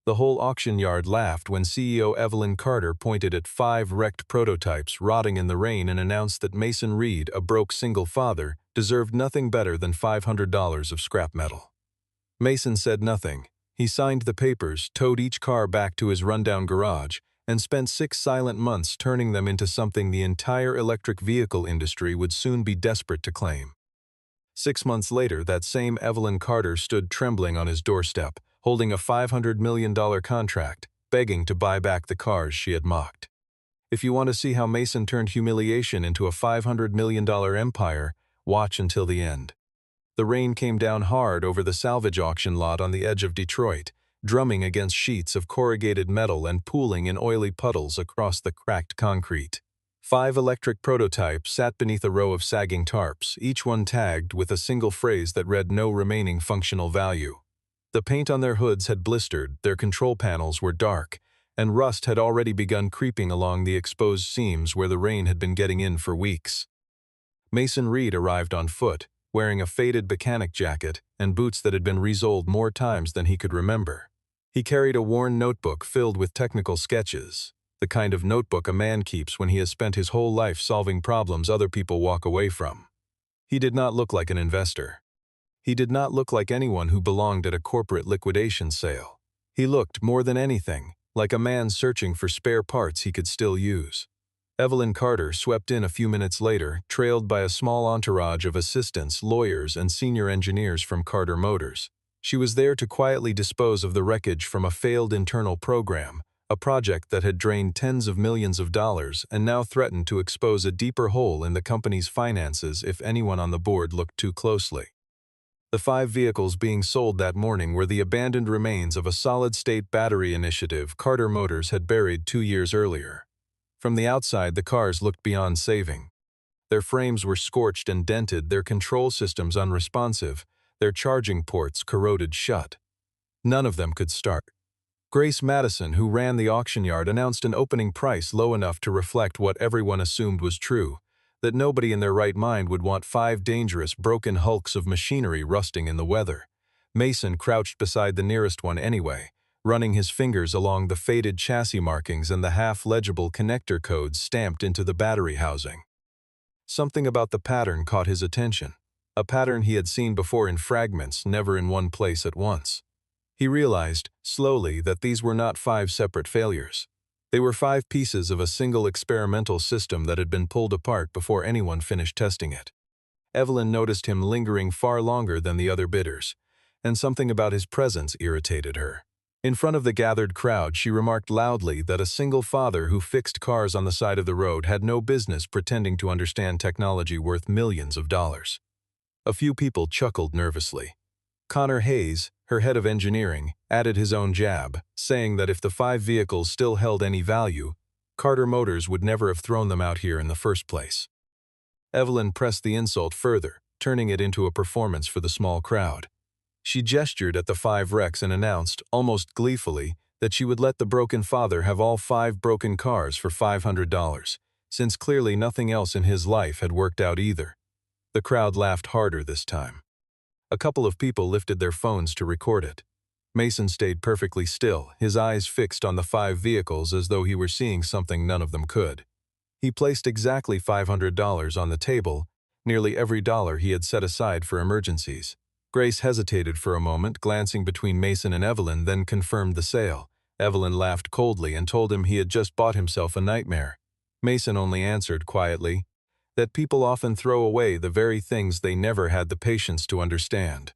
The whole auction yard laughed when CEO Evelyn Carter pointed at 5 wrecked prototypes rotting in the rain and announced that Mason Reed, a broke single father, deserved nothing better than $500 of scrap metal. Mason said nothing. He signed the papers, towed each car back to his rundown garage, and spent 6 silent months turning them into something the entire electric vehicle industry would soon be desperate to claim. 6 months later, that same Evelyn Carter stood trembling on his doorstep, holding a $500 million contract, begging to buy back the cars she had mocked. If you want to see how Mason turned humiliation into a $500 million empire, watch until the end. The rain came down hard over the salvage auction lot on the edge of Detroit, drumming against sheets of corrugated metal and pooling in oily puddles across the cracked concrete. 5 electric prototypes sat beneath a row of sagging tarps, each one tagged with a single phrase that read no remaining functional value. The paint on their hoods had blistered, their control panels were dark, and rust had already begun creeping along the exposed seams where the rain had been getting in for weeks. Mason Reed arrived on foot, wearing a faded mechanic jacket and boots that had been resoled more times than he could remember. He carried a worn notebook filled with technical sketches, the kind of notebook a man keeps when he has spent his whole life solving problems other people walk away from. He did not look like an investor. He did not look like anyone who belonged at a corporate liquidation sale. He looked, more than anything, like a man searching for spare parts he could still use. Evelyn Carter swept in a few minutes later, trailed by a small entourage of assistants, lawyers, and senior engineers from Carter Motors. She was there to quietly dispose of the wreckage from a failed internal program, a project that had drained tens of millions of dollars and now threatened to expose a deeper hole in the company's finances if anyone on the board looked too closely. The 5 vehicles being sold that morning were the abandoned remains of a solid-state battery initiative Carter Motors had buried 2 years earlier. From the outside, the cars looked beyond saving. Their frames were scorched and dented, their control systems unresponsive, their charging ports corroded shut. None of them could start. Grace Madison, who ran the auction yard, announced an opening price low enough to reflect what everyone assumed was true, that nobody in their right mind would want 5 dangerous, broken hulks of machinery rusting in the weather. Mason crouched beside the nearest one anyway, running his fingers along the faded chassis markings and the half-legible connector codes stamped into the battery housing. Something about the pattern caught his attention, a pattern he had seen before in fragments, never in one place at once. He realized, slowly, that these were not 5 separate failures. They were 5 pieces of a single experimental system that had been pulled apart before anyone finished testing it. Evelyn noticed him lingering far longer than the other bidders, and something about his presence irritated her. In front of the gathered crowd, she remarked loudly that a single father who fixed cars on the side of the road had no business pretending to understand technology worth millions of dollars. A few people chuckled nervously. Connor Hayes, her head of engineering, added his own jab, saying that if the 5 vehicles still held any value, Carter Motors would never have thrown them out here in the first place. Evelyn pressed the insult further, turning it into a performance for the small crowd. She gestured at the 5 wrecks and announced, almost gleefully, that she would let the broken father have all 5 broken cars for $500, since clearly nothing else in his life had worked out either. The crowd laughed harder this time. A couple of people lifted their phones to record it. Mason stayed perfectly still, his eyes fixed on the 5 vehicles as though he were seeing something none of them could. He placed exactly $500 on the table, nearly every dollar he had set aside for emergencies. Grace hesitated for a moment, glancing between Mason and Evelyn, then confirmed the sale. Evelyn laughed coldly and told him he had just bought himself a nightmare. Mason only answered quietly that people often throw away the very things they never had the patience to understand.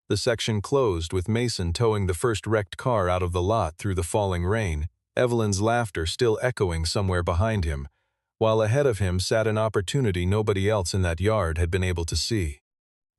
The section closed with Mason towing the first wrecked car out of the lot through the falling rain, Evelyn's laughter still echoing somewhere behind him, while ahead of him sat an opportunity nobody else in that yard had been able to see.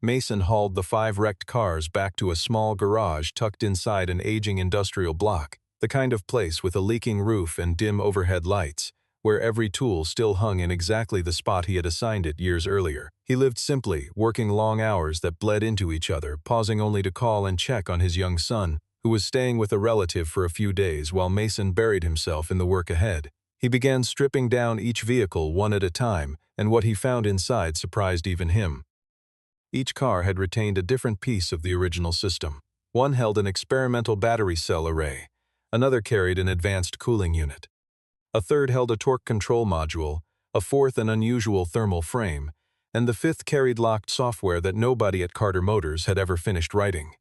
Mason hauled the 5 wrecked cars back to a small garage tucked inside an aging industrial block, the kind of place with a leaking roof and dim overhead lights, where every tool still hung in exactly the spot he had assigned it years earlier. He lived simply, working long hours that bled into each other, pausing only to call and check on his young son, who was staying with a relative for a few days while Mason buried himself in the work ahead. He began stripping down each vehicle one at a time, and what he found inside surprised even him. Each car had retained a different piece of the original system. One held an experimental battery cell array, another carried an advanced cooling unit. A third held a torque control module, a fourth an unusual thermal frame, and the fifth carried locked software that nobody at Carter Motors had ever finished writing.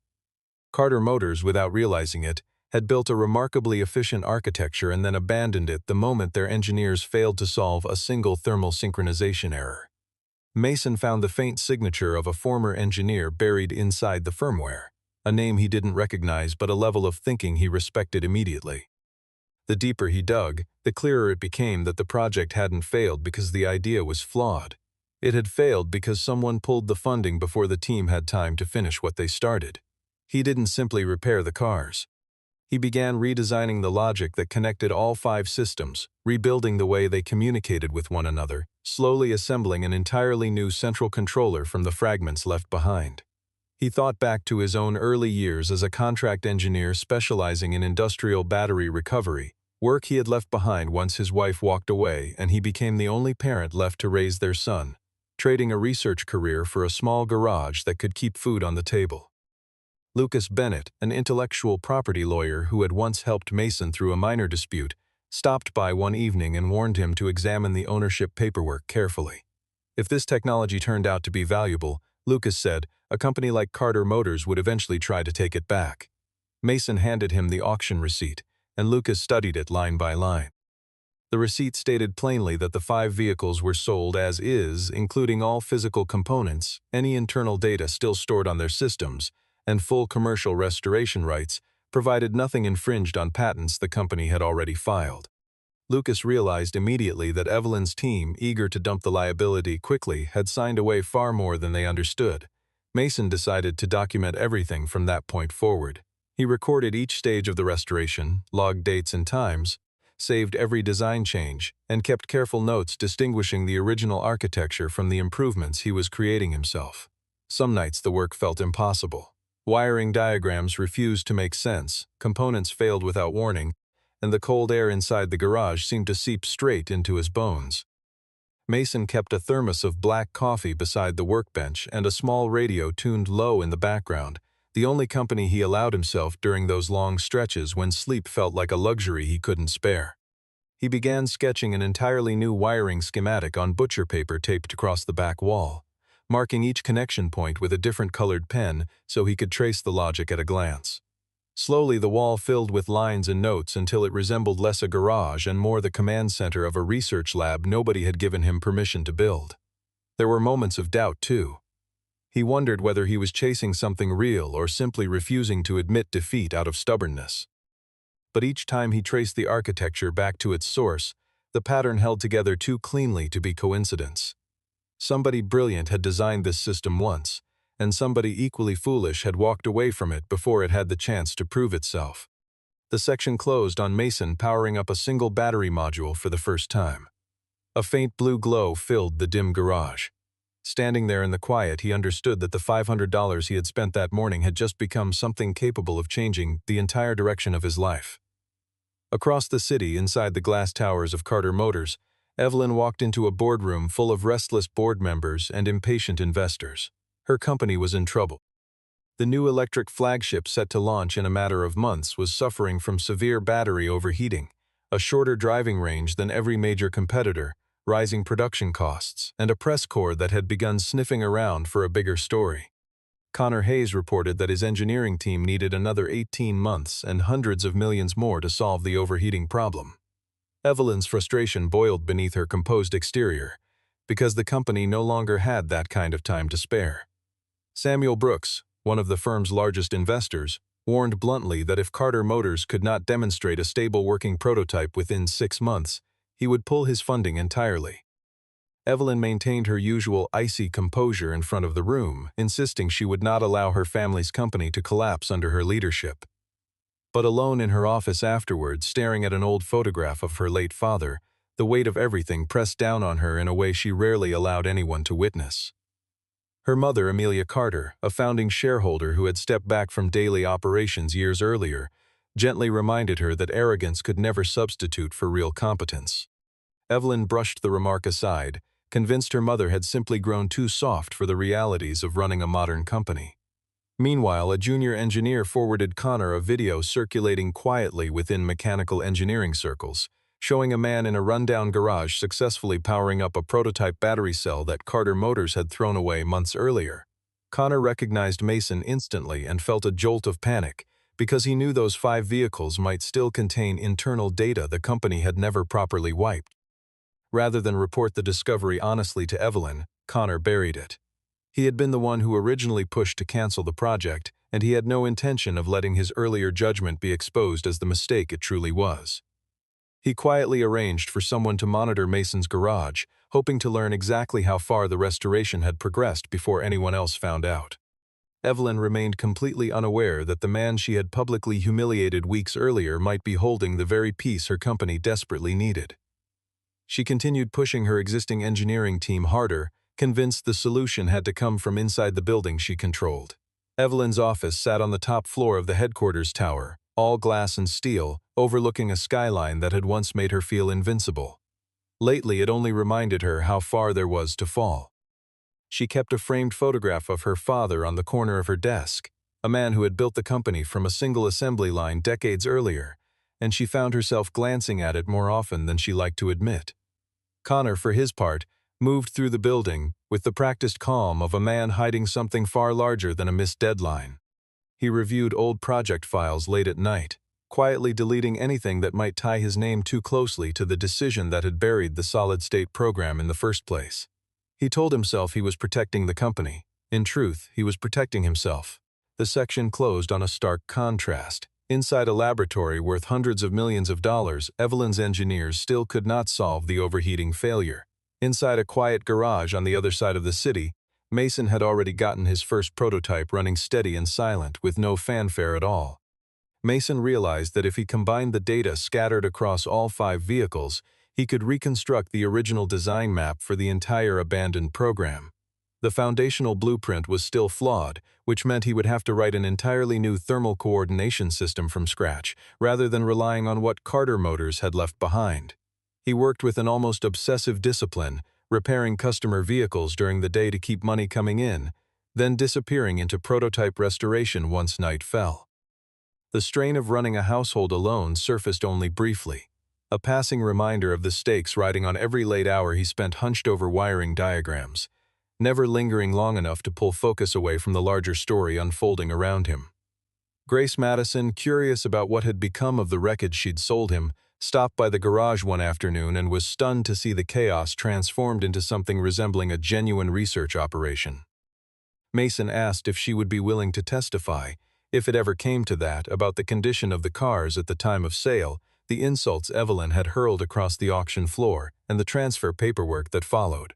Carter Motors, without realizing it, had built a remarkably efficient architecture and then abandoned it the moment their engineers failed to solve a single thermal synchronization error. Mason found the faint signature of a former engineer buried inside the firmware, a name he didn't recognize but a level of thinking he respected immediately. The deeper he dug, the clearer it became that the project hadn't failed because the idea was flawed. It had failed because someone pulled the funding before the team had time to finish what they started. He didn't simply repair the cars. He began redesigning the logic that connected all 5 systems, rebuilding the way they communicated with one another, slowly assembling an entirely new central controller from the fragments left behind. He thought back to his own early years as a contract engineer specializing in industrial battery recovery, work he had left behind once his wife walked away and he became the only parent left to raise their son, trading a research career for a small garage that could keep food on the table. Lucas Bennett, an intellectual property lawyer who had once helped Mason through a minor dispute, stopped by one evening and warned him to examine the ownership paperwork carefully. If this technology turned out to be valuable, Lucas said, a company like Carter Motors would eventually try to take it back. Mason handed him the auction receipt, and Lucas studied it line by line. The receipt stated plainly that the 5 vehicles were sold as is, including all physical components, any internal data still stored on their systems, and full commercial restoration rights, provided nothing infringed on patents the company had already filed. Lucas realized immediately that Evelyn's team, eager to dump the liability quickly, had signed away far more than they understood. Mason decided to document everything from that point forward. He recorded each stage of the restoration, logged dates and times, saved every design change, and kept careful notes distinguishing the original architecture from the improvements he was creating himself. Some nights the work felt impossible. Wiring diagrams refused to make sense, components failed without warning, and the cold air inside the garage seemed to seep straight into his bones. Mason kept a thermos of black coffee beside the workbench and a small radio tuned low in the background, the only company he allowed himself during those long stretches when sleep felt like a luxury he couldn't spare. He began sketching an entirely new wiring schematic on butcher paper taped across the back wall, marking each connection point with a different colored pen so he could trace the logic at a glance. Slowly the wall filled with lines and notes until it resembled less a garage and more the command center of a research lab nobody had given him permission to build. There were moments of doubt, too. He wondered whether he was chasing something real or simply refusing to admit defeat out of stubbornness. But each time he traced the architecture back to its source, the pattern held together too cleanly to be coincidence. Somebody brilliant had designed this system once, and somebody equally foolish had walked away from it before it had the chance to prove itself. The section closed on Mason powering up a single battery module for the first time. A faint blue glow filled the dim garage. Standing there in the quiet, he understood that the $500 he had spent that morning had just become something capable of changing the entire direction of his life. Across the city, inside the glass towers of Carter Motors, Evelyn walked into a boardroom full of restless board members and impatient investors. Her company was in trouble. The new electric flagship set to launch in a matter of months was suffering from severe battery overheating, a shorter driving range than every major competitor, rising production costs, and a press corps that had begun sniffing around for a bigger story. Connor Hayes reported that his engineering team needed another 18 months and hundreds of millions more to solve the overheating problem. Evelyn's frustration boiled beneath her composed exterior, because the company no longer had that kind of time to spare. Samuel Brooks, one of the firm's largest investors, warned bluntly that if Carter Motors could not demonstrate a stable working prototype within 6 months, he would pull his funding entirely. Evelyn maintained her usual icy composure in front of the room, insisting she would not allow her family's company to collapse under her leadership. But alone in her office afterwards, staring at an old photograph of her late father, the weight of everything pressed down on her in a way she rarely allowed anyone to witness. Her mother, Amelia Carter, a founding shareholder who had stepped back from daily operations years earlier, gently reminded her that arrogance could never substitute for real competence. Evelyn brushed the remark aside, convinced her mother had simply grown too soft for the realities of running a modern company. Meanwhile, a junior engineer forwarded Connor a video circulating quietly within mechanical engineering circles, showing a man in a rundown garage successfully powering up a prototype battery cell that Carter Motors had thrown away months earlier. Connor recognized Mason instantly and felt a jolt of panic, because he knew those 5 vehicles might still contain internal data the company had never properly wiped. Rather than report the discovery honestly to Evelyn, Connor buried it. He had been the one who originally pushed to cancel the project, and he had no intention of letting his earlier judgment be exposed as the mistake it truly was. He quietly arranged for someone to monitor Mason's garage, hoping to learn exactly how far the restoration had progressed before anyone else found out. Evelyn remained completely unaware that the man she had publicly humiliated weeks earlier might be holding the very piece her company desperately needed. She continued pushing her existing engineering team harder, convinced the solution had to come from inside the building she controlled. Evelyn's office sat on the top floor of the headquarters tower, all glass and steel, overlooking a skyline that had once made her feel invincible. Lately, it only reminded her how far there was to fall. She kept a framed photograph of her father on the corner of her desk, a man who had built the company from a single assembly line decades earlier, and she found herself glancing at it more often than she liked to admit. Connor, for his part, moved through the building with the practiced calm of a man hiding something far larger than a missed deadline. He reviewed old project files late at night, quietly deleting anything that might tie his name too closely to the decision that had buried the solid-state program in the first place. He told himself he was protecting the company. In truth, he was protecting himself. The section closed on a stark contrast. Inside a laboratory worth hundreds of millions of dollars, Evelyn's engineers still could not solve the overheating failure. Inside a quiet garage on the other side of the city, Mason had already gotten his first prototype running steady and silent, with no fanfare at all. Mason realized that if he combined the data scattered across all 5 vehicles, he could reconstruct the original design map for the entire abandoned program. The foundational blueprint was still flawed, which meant he would have to write an entirely new thermal coordination system from scratch, rather than relying on what Carter Motors had left behind. He worked with an almost obsessive discipline, repairing customer vehicles during the day to keep money coming in, then disappearing into prototype restoration once night fell. The strain of running a household alone surfaced only briefly, a passing reminder of the stakes riding on every late hour he spent hunched over wiring diagrams, never lingering long enough to pull focus away from the larger story unfolding around him. Grace Madison, curious about what had become of the wreckage she'd sold him, stopped by the garage one afternoon and was stunned to see the chaos transformed into something resembling a genuine research operation. Mason asked if she would be willing to testify, if it ever came to that, about the condition of the cars at the time of sale, the insults Evelyn had hurled across the auction floor, and the transfer paperwork that followed.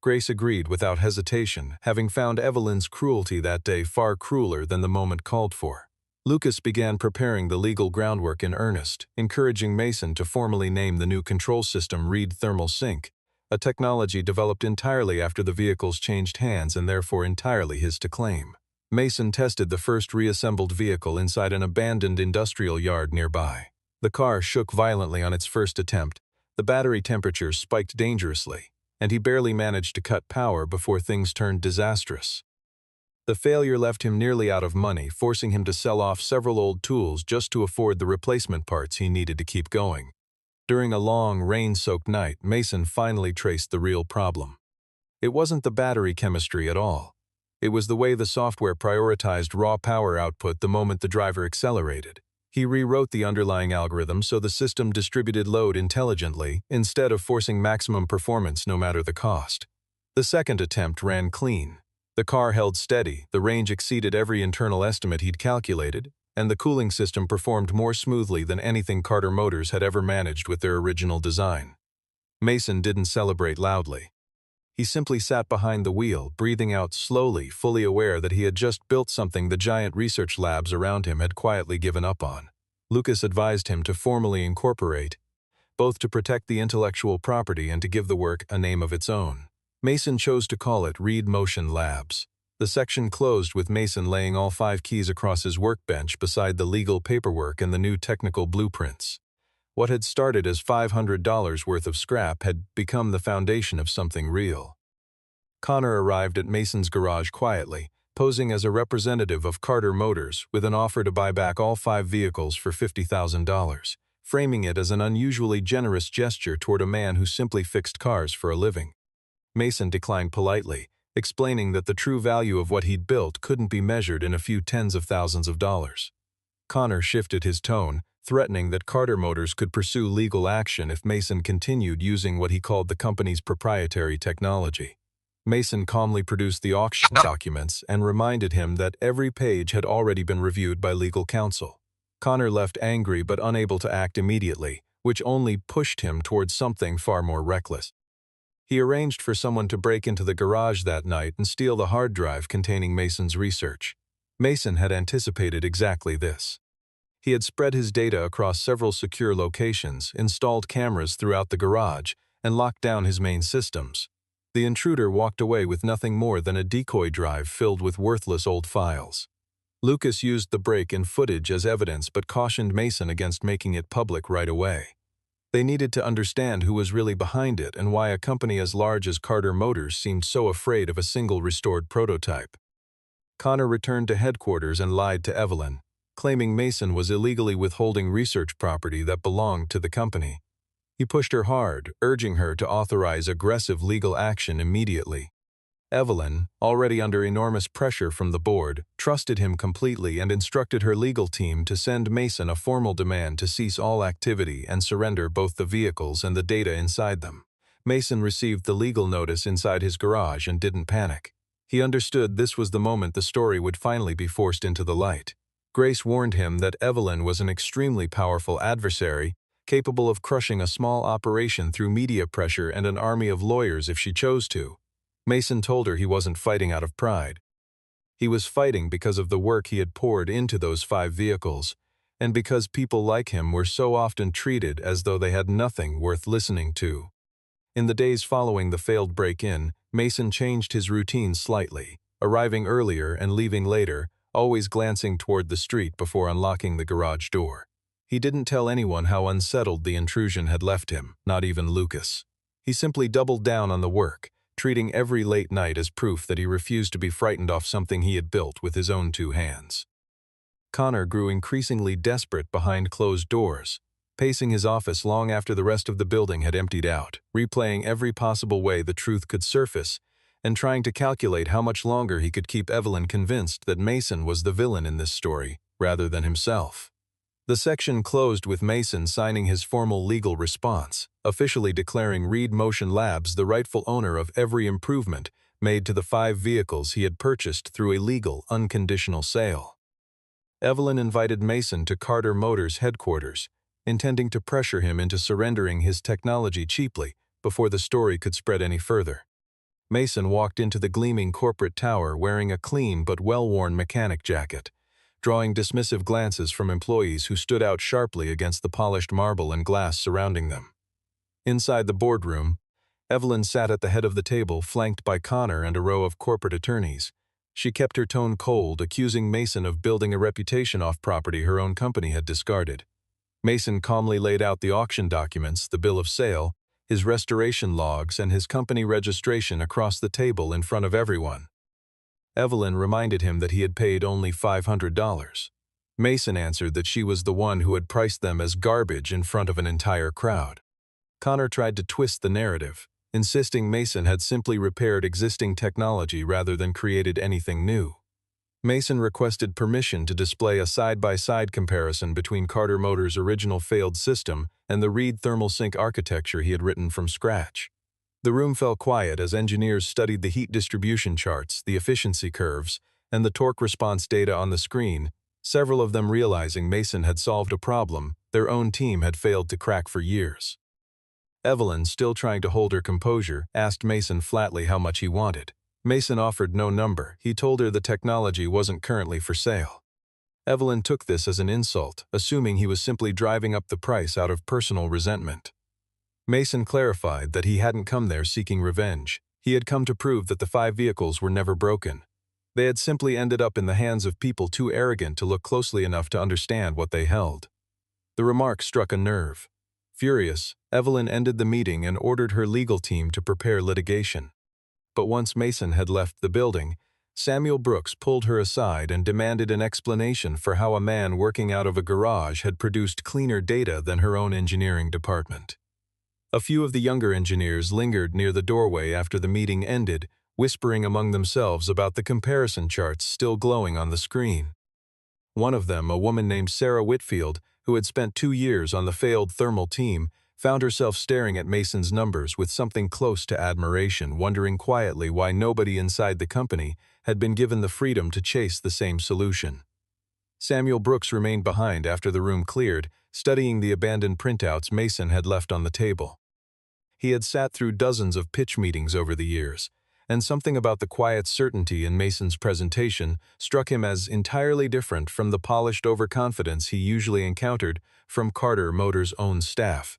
Grace agreed without hesitation, having found Evelyn's cruelty that day far crueler than the moment called for. Lucas began preparing the legal groundwork in earnest, encouraging Mason to formally name the new control system Reed Thermal Sync, a technology developed entirely after the vehicles changed hands and therefore entirely his to claim. Mason tested the first reassembled vehicle inside an abandoned industrial yard nearby. The car shook violently on its first attempt, the battery temperature spiked dangerously, and he barely managed to cut power before things turned disastrous. The failure left him nearly out of money, forcing him to sell off several old tools just to afford the replacement parts he needed to keep going. During a long, rain-soaked night, Mason finally traced the real problem. It wasn't the battery chemistry at all. It was the way the software prioritized raw power output the moment the driver accelerated. He rewrote the underlying algorithm so the system distributed load intelligently, instead of forcing maximum performance no matter the cost. The second attempt ran clean. The car held steady, the range exceeded every internal estimate he'd calculated, and the cooling system performed more smoothly than anything Carter Motors had ever managed with their original design. Mason didn't celebrate loudly. He simply sat behind the wheel, breathing out slowly, fully aware that he had just built something the giant research labs around him had quietly given up on. Lucas advised him to formally incorporate, both to protect the intellectual property and to give the work a name of its own. Mason chose to call it Reed Motion Labs. The section closed with Mason laying all 5 keys across his workbench beside the legal paperwork and the new technical blueprints. What had started as $500 worth of scrap had become the foundation of something real. Connor arrived at Mason's garage quietly, posing as a representative of Carter Motors with an offer to buy back all 5 vehicles for $50,000, framing it as an unusually generous gesture toward a man who simply fixed cars for a living. Mason declined politely, explaining that the true value of what he'd built couldn't be measured in a few tens of thousands of dollars. Connor shifted his tone, threatening that Carter Motors could pursue legal action if Mason continued using what he called the company's proprietary technology. Mason calmly produced the auction documents and reminded him that every page had already been reviewed by legal counsel. Connor left angry but unable to act immediately, which only pushed him towards something far more reckless. He arranged for someone to break into the garage that night and steal the hard drive containing Mason's research. Mason had anticipated exactly this. He had spread his data across several secure locations, installed cameras throughout the garage, and locked down his main systems. The intruder walked away with nothing more than a decoy drive filled with worthless old files. Lucas used the break-in footage as evidence but cautioned Mason against making it public right away. They needed to understand who was really behind it and why a company as large as Carter Motors seemed so afraid of a single restored prototype. Connor returned to headquarters and lied to Evelyn, claiming Mason was illegally withholding research property that belonged to the company. He pushed her hard, urging her to authorize aggressive legal action immediately. Evelyn, already under enormous pressure from the board, trusted him completely and instructed her legal team to send Mason a formal demand to cease all activity and surrender both the vehicles and the data inside them. Mason received the legal notice inside his garage and didn't panic. He understood this was the moment the story would finally be forced into the light. Grace warned him that Evelyn was an extremely powerful adversary, capable of crushing a small operation through media pressure and an army of lawyers if she chose to. Mason told her he wasn't fighting out of pride. He was fighting because of the work he had poured into those 5 vehicles, and because people like him were so often treated as though they had nothing worth listening to. In the days following the failed break-in, Mason changed his routine slightly, arriving earlier and leaving later, always glancing toward the street before unlocking the garage door. He didn't tell anyone how unsettled the intrusion had left him, not even Lucas. He simply doubled down on the work, treating every late night as proof that he refused to be frightened off something he had built with his own 2 hands. Connor grew increasingly desperate behind closed doors, pacing his office long after the rest of the building had emptied out, replaying every possible way the truth could surface, and trying to calculate how much longer he could keep Evelyn convinced that Mason was the villain in this story, rather than himself. The section closed with Mason signing his formal legal response, officially declaring Reed Motion Labs the rightful owner of every improvement made to the 5 vehicles he had purchased through a legal, unconditional sale. Evelyn invited Mason to Carter Motors headquarters, intending to pressure him into surrendering his technology cheaply before the story could spread any further. Mason walked into the gleaming corporate tower wearing a clean but well-worn mechanic jacket, drawing dismissive glances from employees who stood out sharply against the polished marble and glass surrounding them. Inside the boardroom, Evelyn sat at the head of the table, flanked by Connor and a row of corporate attorneys. She kept her tone cold, accusing Mason of building a reputation off property her own company had discarded. Mason calmly laid out the auction documents, the bill of sale, his restoration logs, and his company registration across the table in front of everyone. Evelyn reminded him that he had paid only $500. Mason answered that she was the one who had priced them as garbage in front of an entire crowd. Connor tried to twist the narrative, insisting Mason had simply repaired existing technology rather than created anything new. Mason requested permission to display a side-by-side comparison between Carter Motors' original failed system and the Reed thermal sink architecture he had written from scratch. The room fell quiet as engineers studied the heat distribution charts, the efficiency curves, and the torque response data on the screen, several of them realizing Mason had solved a problem their own team had failed to crack for years. Evelyn, still trying to hold her composure, asked Mason flatly how much he wanted. Mason offered no number. He told her the technology wasn't currently for sale. Evelyn took this as an insult, assuming he was simply driving up the price out of personal resentment. Mason clarified that he hadn't come there seeking revenge. He had come to prove that the 5 vehicles were never broken. They had simply ended up in the hands of people too arrogant to look closely enough to understand what they held. The remark struck a nerve. Furious, Evelyn ended the meeting and ordered her legal team to prepare litigation. But once Mason had left the building, Samuel Brooks pulled her aside and demanded an explanation for how a man working out of a garage had produced cleaner data than her own engineering department. A few of the younger engineers lingered near the doorway after the meeting ended, whispering among themselves about the comparison charts still glowing on the screen. One of them, a woman named Sarah Whitfield, who had spent 2 years on the failed thermal team, found herself staring at Mason's numbers with something close to admiration, wondering quietly why nobody inside the company had been given the freedom to chase the same solution. Samuel Brooks remained behind after the room cleared, studying the abandoned printouts Mason had left on the table. He had sat through dozens of pitch meetings over the years, and something about the quiet certainty in Mason's presentation struck him as entirely different from the polished overconfidence he usually encountered from Carter Motors' own staff.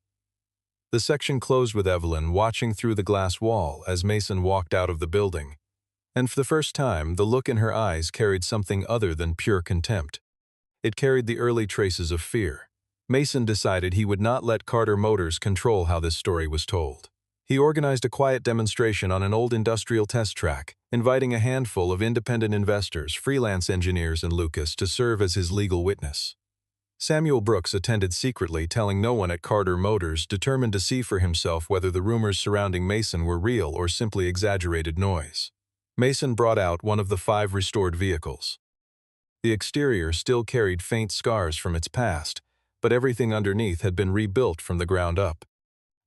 The section closed with Evelyn watching through the glass wall as Mason walked out of the building. And for the first time, the look in her eyes carried something other than pure contempt. It carried the early traces of fear. Mason decided he would not let Carter Motors control how this story was told. He organized a quiet demonstration on an old industrial test track, inviting a handful of independent investors, freelance engineers, and Lucas to serve as his legal witness. Samuel Brooks attended secretly, telling no one at Carter Motors, determined to see for himself whether the rumors surrounding Mason were real or simply exaggerated noise. Mason brought out one of the 5 restored vehicles. The exterior still carried faint scars from its past, but everything underneath had been rebuilt from the ground up.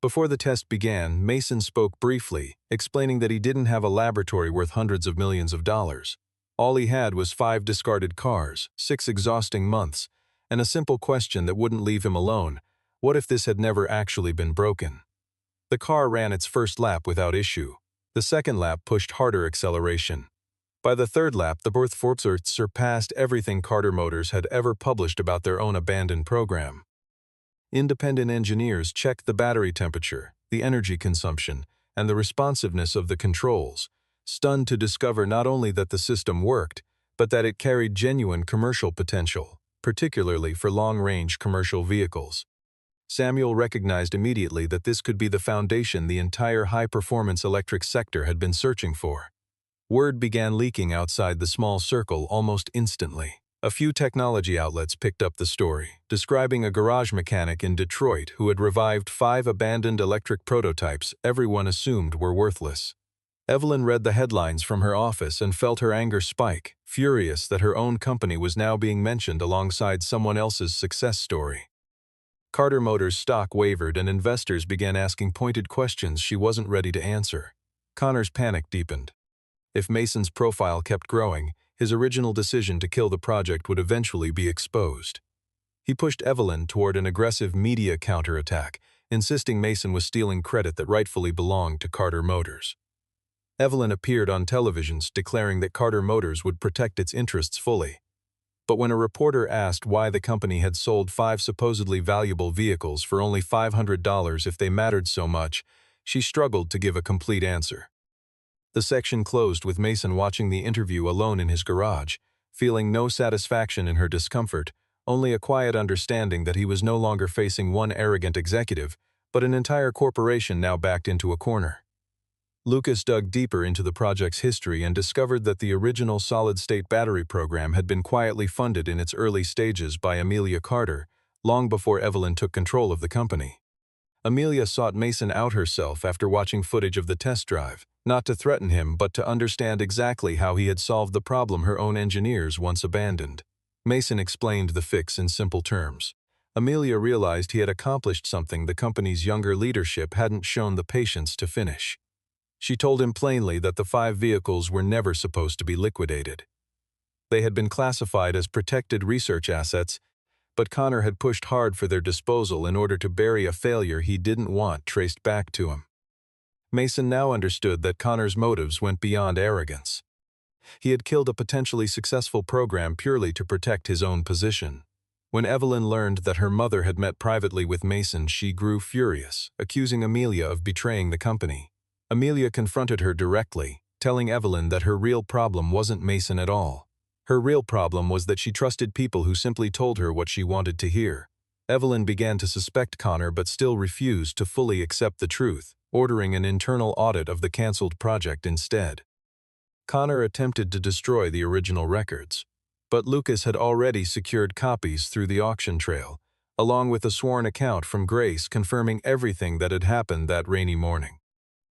Before the test began, Mason spoke briefly, explaining that he didn't have a laboratory worth hundreds of millions of dollars. All he had was 5 discarded cars, 6 exhausting months, and a simple question that wouldn't leave him alone: what if this had never actually been broken? The car ran its first lap without issue. The second lap pushed harder acceleration. By the third lap, the Berthforzer surpassed everything Carter Motors had ever published about their own abandoned program. Independent engineers checked the battery temperature, the energy consumption, and the responsiveness of the controls, stunned to discover not only that the system worked, but that it carried genuine commercial potential, particularly for long-range commercial vehicles. Samuel recognized immediately that this could be the foundation the entire high-performance electric sector had been searching for. Word began leaking outside the small circle almost instantly. A few technology outlets picked up the story, describing a garage mechanic in Detroit who had revived 5 abandoned electric prototypes everyone assumed were worthless. Evelyn read the headlines from her office and felt her anger spike, furious that her own company was now being mentioned alongside someone else's success story. Carter Motors' stock wavered and investors began asking pointed questions she wasn't ready to answer. Connor's panic deepened. If Mason's profile kept growing, his original decision to kill the project would eventually be exposed. He pushed Evelyn toward an aggressive media counterattack, insisting Mason was stealing credit that rightfully belonged to Carter Motors. Evelyn appeared on televisions declaring that Carter Motors would protect its interests fully. But when a reporter asked why the company had sold 5 supposedly valuable vehicles for only $500 if they mattered so much, she struggled to give a complete answer. The section closed with Mason watching the interview alone in his garage, feeling no satisfaction in her discomfort, only a quiet understanding that he was no longer facing one arrogant executive, but an entire corporation now backed into a corner. Lucas dug deeper into the project's history and discovered that the original solid-state battery program had been quietly funded in its early stages by Amelia Carter, long before Evelyn took control of the company. Amelia sought Mason out herself after watching footage of the test drive, not to threaten him but to understand exactly how he had solved the problem her own engineers once abandoned. Mason explained the fix in simple terms. Amelia realized he had accomplished something the company's younger leadership hadn't shown the patience to finish. She told him plainly that the 5 vehicles were never supposed to be liquidated. They had been classified as protected research assets, but Connor had pushed hard for their disposal in order to bury a failure he didn't want traced back to him. Mason now understood that Connor's motives went beyond arrogance. He had killed a potentially successful program purely to protect his own position. When Evelyn learned that her mother had met privately with Mason, she grew furious, accusing Amelia of betraying the company. Amelia confronted her directly, telling Evelyn that her real problem wasn't Mason at all. Her real problem was that she trusted people who simply told her what she wanted to hear. Evelyn began to suspect Connor but still refused to fully accept the truth, ordering an internal audit of the cancelled project instead. Connor attempted to destroy the original records, but Lucas had already secured copies through the auction trail, along with a sworn account from Grace confirming everything that had happened that rainy morning.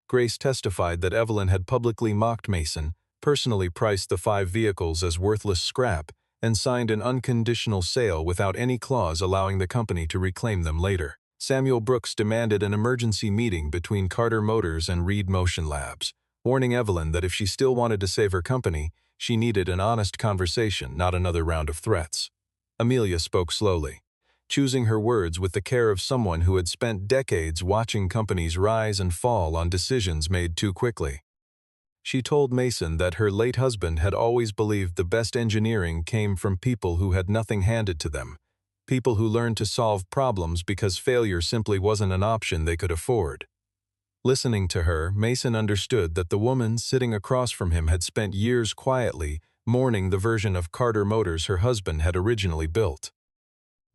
Grace testified that Evelyn had publicly mocked Mason, personally priced the 5 vehicles as worthless scrap, and signed an unconditional sale without any clause allowing the company to reclaim them later. Samuel Brooks demanded an emergency meeting between Carter Motors and Reed Motion Labs, warning Evelyn that if she still wanted to save her company, she needed an honest conversation, not another round of threats. Amelia spoke slowly, choosing her words with the care of someone who had spent decades watching companies rise and fall on decisions made too quickly. She told Mason that her late husband had always believed the best engineering came from people who had nothing handed to them, people who learned to solve problems because failure simply wasn't an option they could afford. Listening to her, Mason understood that the woman sitting across from him had spent years quietly mourning the version of Carter Motors her husband had originally built.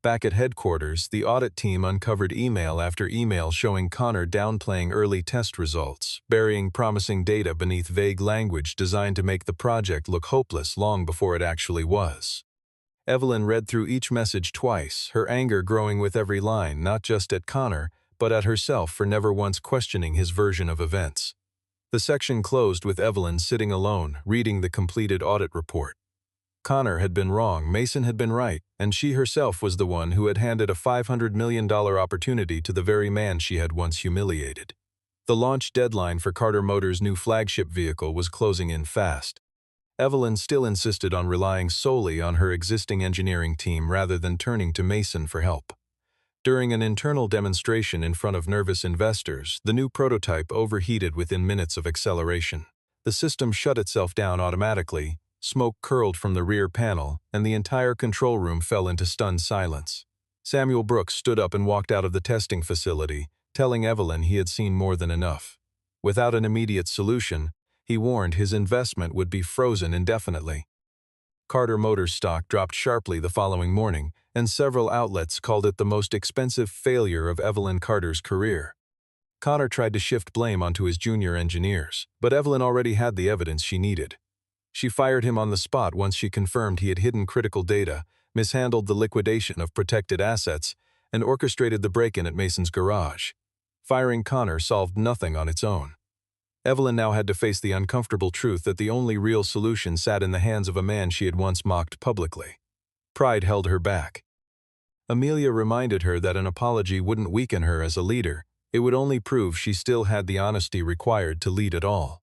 Back at headquarters, the audit team uncovered email after email showing Connor downplaying early test results, burying promising data beneath vague language designed to make the project look hopeless long before it actually was. Evelyn read through each message twice, her anger growing with every line, not just at Connor, but at herself for never once questioning his version of events. The section closed with Evelyn sitting alone, reading the completed audit report. Connor had been wrong, Mason had been right, and she herself was the one who had handed a $500 million opportunity to the very man she had once humiliated. The launch deadline for Carter Motors' new flagship vehicle was closing in fast. Evelyn still insisted on relying solely on her existing engineering team rather than turning to Mason for help. During an internal demonstration in front of nervous investors, the new prototype overheated within minutes of acceleration. The system shut itself down automatically, smoke curled from the rear panel, and the entire control room fell into stunned silence. Samuel Brooks stood up and walked out of the testing facility, telling Evelyn he had seen more than enough. Without an immediate solution, he warned his investment would be frozen indefinitely. Carter Motors stock dropped sharply the following morning, and several outlets called it the most expensive failure of Evelyn Carter's career. Connor tried to shift blame onto his junior engineers, but Evelyn already had the evidence she needed. She fired him on the spot once she confirmed he had hidden critical data, mishandled the liquidation of protected assets, and orchestrated the break-in at Mason's garage. Firing Connor solved nothing on its own. Evelyn now had to face the uncomfortable truth that the only real solution sat in the hands of a man she had once mocked publicly. Pride held her back. Amelia reminded her that an apology wouldn't weaken her as a leader, it would only prove she still had the honesty required to lead at all.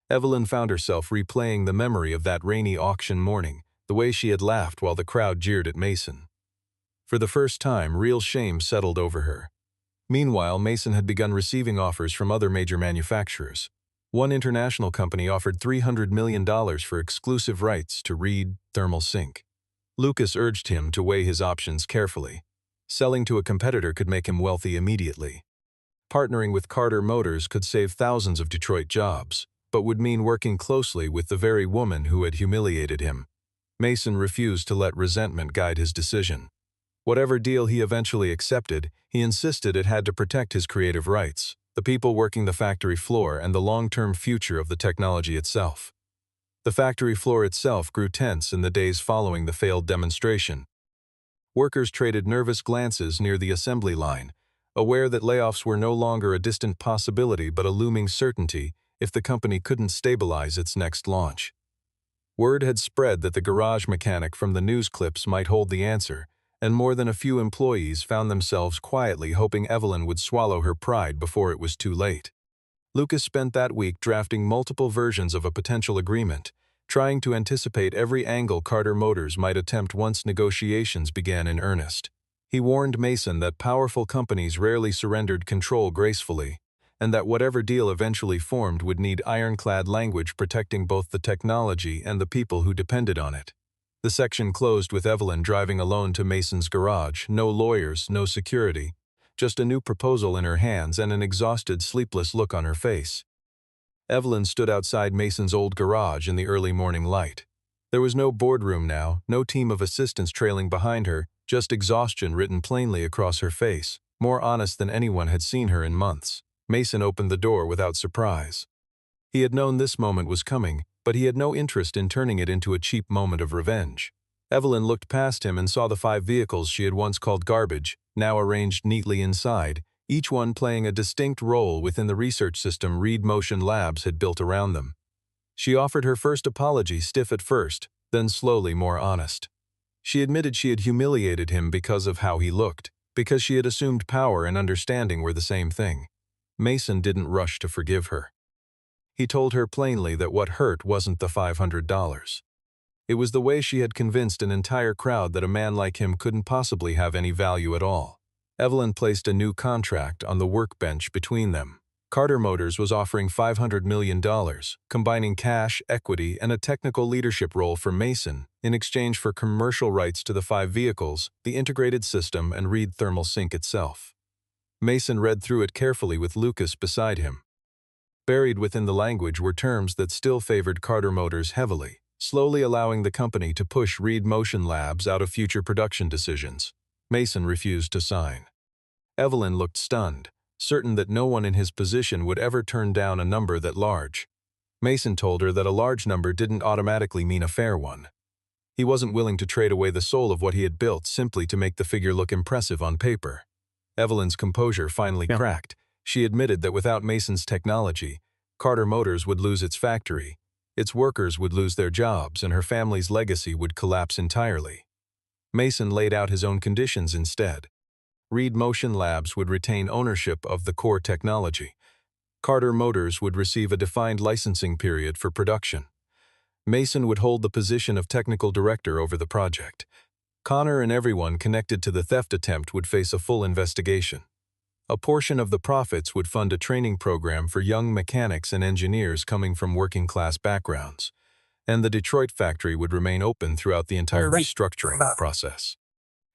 Evelyn found herself replaying the memory of that rainy auction morning, the way she had laughed while the crowd jeered at Mason. For the first time, real shame settled over her. Meanwhile, Mason had begun receiving offers from other major manufacturers. One international company offered $300 million for exclusive rights to Reed Thermal Sink. Lucas urged him to weigh his options carefully. Selling to a competitor could make him wealthy immediately. Partnering with Carter Motors could save thousands of Detroit jobs, but would mean working closely with the very woman who had humiliated him. Mason refused to let resentment guide his decision. Whatever deal he eventually accepted, he insisted it had to protect his creative rights, the people working the factory floor, and the long-term future of the technology itself. The factory floor itself grew tense in the days following the failed demonstration. Workers traded nervous glances near the assembly line, aware that layoffs were no longer a distant possibility but a looming certainty if the company couldn't stabilize its next launch. Word had spread that the garage mechanic from the news clips might hold the answer, and more than a few employees found themselves quietly hoping Evelyn would swallow her pride before it was too late. Lucas spent that week drafting multiple versions of a potential agreement, trying to anticipate every angle Carter Motors might attempt once negotiations began in earnest. He warned Mason that powerful companies rarely surrendered control gracefully, and that whatever deal eventually formed would need ironclad language protecting both the technology and the people who depended on it. The section closed with Evelyn driving alone to Mason's garage, no lawyers, no security, just a new proposal in her hands and an exhausted, sleepless look on her face. Evelyn stood outside Mason's old garage in the early morning light. There was no boardroom now, no team of assistants trailing behind her, just exhaustion written plainly across her face, more honest than anyone had seen her in months. Mason opened the door without surprise. He had known this moment was coming, but he had no interest in turning it into a cheap moment of revenge. Evelyn looked past him and saw the 5 vehicles she had once called garbage, now arranged neatly inside, each one playing a distinct role within the research system Reed Motion Labs had built around them. She offered her first apology, stiff at first, then slowly more honest. She admitted she had humiliated him because of how he looked, because she had assumed power and understanding were the same thing. Mason didn't rush to forgive her. He told her plainly that what hurt wasn't the $500. It was the way she had convinced an entire crowd that a man like him couldn't possibly have any value at all. Evelyn placed a new contract on the workbench between them. Carter Motors was offering $500 million, combining cash, equity, and a technical leadership role for Mason in exchange for commercial rights to the 5 vehicles, the integrated system, and Reed Thermal Sync itself. Mason read through it carefully with Lucas beside him. Buried within the language were terms that still favored Carter Motors heavily, slowly allowing the company to push Reed Motion Labs out of future production decisions. Mason refused to sign. Evelyn looked stunned, certain that no one in his position would ever turn down a number that large. Mason told her that a large number didn't automatically mean a fair one. He wasn't willing to trade away the soul of what he had built simply to make the figure look impressive on paper. Evelyn's composure finally cracked. She admitted that without Mason's technology, Carter Motors would lose its factory, its workers would lose their jobs, and her family's legacy would collapse entirely. Mason laid out his own conditions instead. Reed Motion Labs would retain ownership of the core technology. Carter Motors would receive a defined licensing period for production. Mason would hold the position of technical director over the project. Connor and everyone connected to the theft attempt would face a full investigation. A portion of the profits would fund a training program for young mechanics and engineers coming from working-class backgrounds, and the Detroit factory would remain open throughout the entire restructuring process.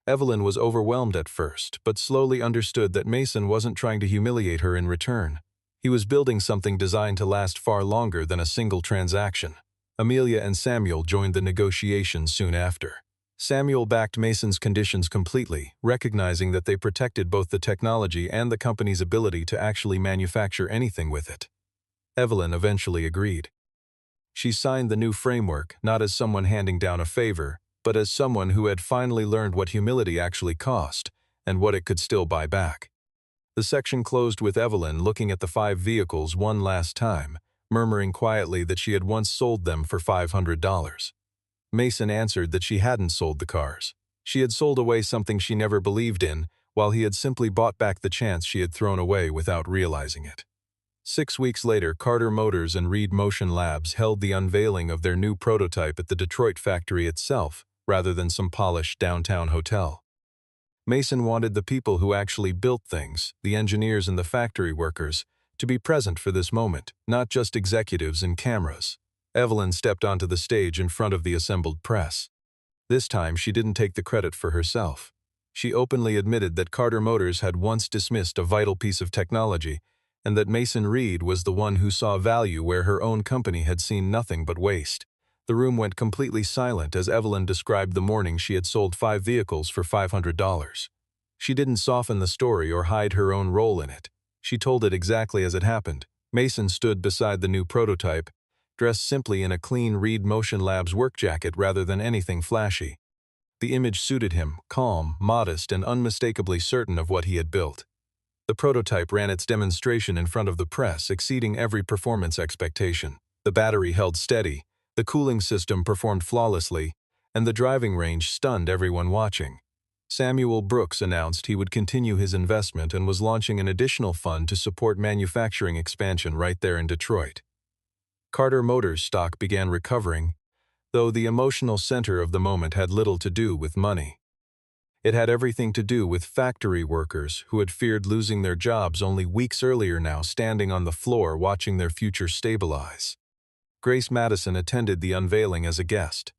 Evelyn was overwhelmed at first, but slowly understood that Mason wasn't trying to humiliate her in return. He was building something designed to last far longer than a single transaction. Amelia and Samuel joined the negotiations soon after. Samuel backed Mason's conditions completely, recognizing that they protected both the technology and the company's ability to actually manufacture anything with it. Evelyn eventually agreed. She signed the new framework not as someone handing down a favor, but as someone who had finally learned what humility actually cost and what it could still buy back. The section closed with Evelyn looking at the 5 vehicles one last time, murmuring quietly that she had once sold them for $500. Mason answered that she hadn't sold the cars. She had sold away something she never believed in, while he had simply bought back the chance she had thrown away without realizing it. 6 weeks later, Carter Motors and Reed Motion Labs held the unveiling of their new prototype at the Detroit factory itself, rather than some polished downtown hotel. Mason wanted the people who actually built things, the engineers and the factory workers, to be present for this moment, not just executives and cameras. Evelyn stepped onto the stage in front of the assembled press. This time, she didn't take the credit for herself. She openly admitted that Carter Motors had once dismissed a vital piece of technology, and that Mason Reed was the one who saw value where her own company had seen nothing but waste. The room went completely silent as Evelyn described the morning she had sold 5 vehicles for $500. She didn't soften the story or hide her own role in it. She told it exactly as it happened. Mason stood beside the new prototype, dressed simply in a clean Reed Motion Labs work jacket rather than anything flashy. The image suited him, calm, modest, and unmistakably certain of what he had built. The prototype ran its demonstration in front of the press, exceeding every performance expectation. The battery held steady, the cooling system performed flawlessly, and the driving range stunned everyone watching. Samuel Brooks announced he would continue his investment and was launching an additional fund to support manufacturing expansion right there in Detroit. Carter Motors stock began recovering, though the emotional center of the moment had little to do with money. It had everything to do with factory workers who had feared losing their jobs only weeks earlier, now standing on the floor watching their future stabilize. Grace Madison attended the unveiling as a guest.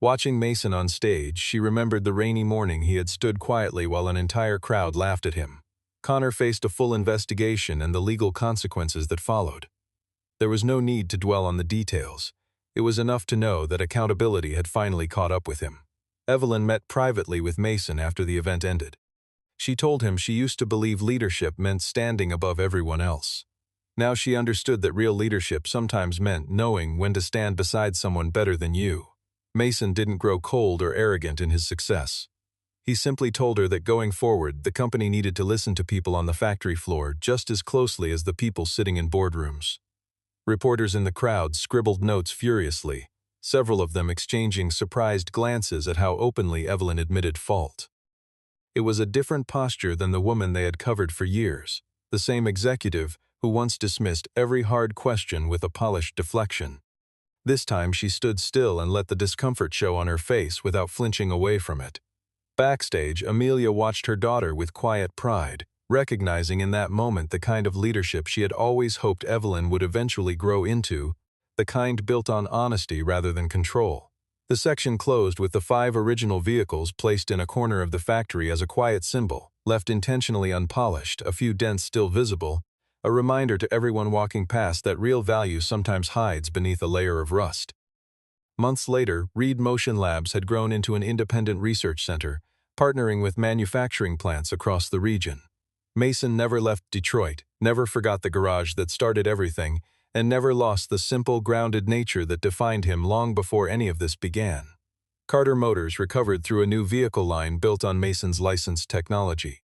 Watching Mason on stage, she remembered the rainy morning he had stood quietly while an entire crowd laughed at him. Connor faced a full investigation and the legal consequences that followed. There was no need to dwell on the details. It was enough to know that accountability had finally caught up with him. Evelyn met privately with Mason after the event ended. She told him she used to believe leadership meant standing above everyone else. Now she understood that real leadership sometimes meant knowing when to stand beside someone better than you. Mason didn't grow cold or arrogant in his success. He simply told her that going forward, the company needed to listen to people on the factory floor just as closely as the people sitting in boardrooms. Reporters in the crowd scribbled notes furiously, several of them exchanging surprised glances at how openly Evelyn admitted fault. It was a different posture than the woman they had covered for years, the same executive who once dismissed every hard question with a polished deflection. This time she stood still and let the discomfort show on her face without flinching away from it. Backstage, Amelia watched her daughter with quiet pride, recognizing in that moment the kind of leadership she had always hoped Evelyn would eventually grow into, the kind built on honesty rather than control. The section closed with the 5 original vehicles placed in a corner of the factory as a quiet symbol, left intentionally unpolished, a few dents still visible, a reminder to everyone walking past that real value sometimes hides beneath a layer of rust. Months later, Reed Motion Labs had grown into an independent research center, partnering with manufacturing plants across the region. Mason never left Detroit, never forgot the garage that started everything, and never lost the simple, grounded nature that defined him long before any of this began. Carter Motors recovered through a new vehicle line built on Mason's licensed technology.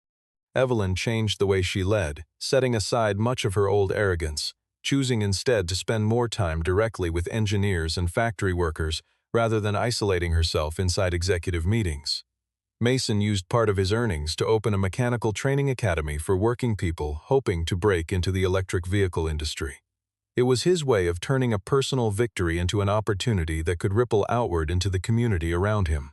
Evelyn changed the way she led, setting aside much of her old arrogance, choosing instead to spend more time directly with engineers and factory workers rather than isolating herself inside executive meetings. Mason used part of his earnings to open a mechanical training academy for working people hoping to break into the electric vehicle industry. It was his way of turning a personal victory into an opportunity that could ripple outward into the community around him.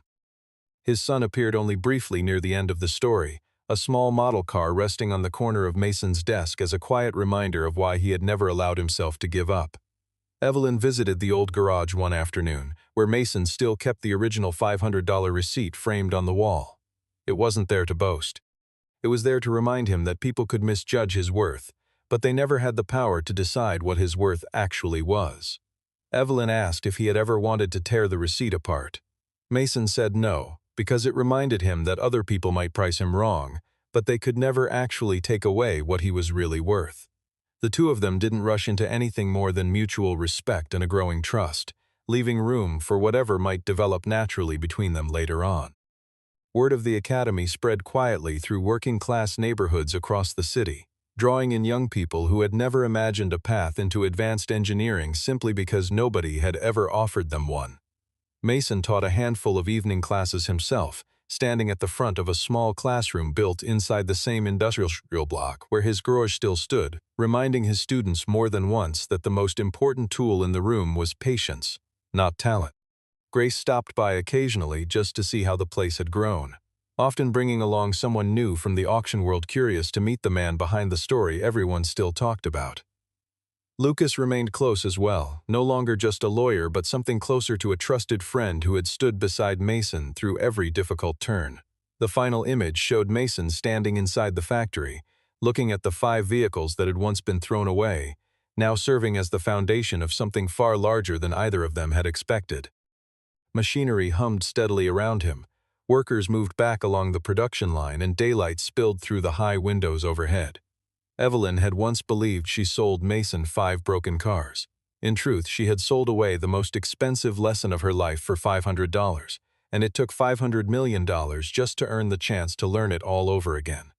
His son appeared only briefly near the end of the story, a small model car resting on the corner of Mason's desk as a quiet reminder of why he had never allowed himself to give up. Evelyn visited the old garage one afternoon, where Mason still kept the original $500 receipt framed on the wall. It wasn't there to boast. It was there to remind him that people could misjudge his worth, but they never had the power to decide what his worth actually was. Evelyn asked if he had ever wanted to tear the receipt apart. Mason said no, because it reminded him that other people might price him wrong, but they could never actually take away what he was really worth. The two of them didn't rush into anything more than mutual respect and a growing trust, leaving room for whatever might develop naturally between them later on. Word of the academy spread quietly through working-class neighborhoods across the city, drawing in young people who had never imagined a path into advanced engineering simply because nobody had ever offered them one. Mason taught a handful of evening classes himself, standing at the front of a small classroom built inside the same industrial block where his garage still stood, reminding his students more than once that the most important tool in the room was patience, not talent. Grace stopped by occasionally just to see how the place had grown, often bringing along someone new from the auction world curious to meet the man behind the story everyone still talked about. Lucas remained close as well, no longer just a lawyer but something closer to a trusted friend who had stood beside Mason through every difficult turn. The final image showed Mason standing inside the factory, looking at the 5 vehicles that had once been thrown away, now serving as the foundation of something far larger than either of them had expected. Machinery hummed steadily around him. Workers moved back along the production line and daylight spilled through the high windows overhead. Evelyn had once believed she sold Mason 5 broken cars. In truth, she had sold away the most expensive lesson of her life for $500, and it took $500 million just to earn the chance to learn it all over again.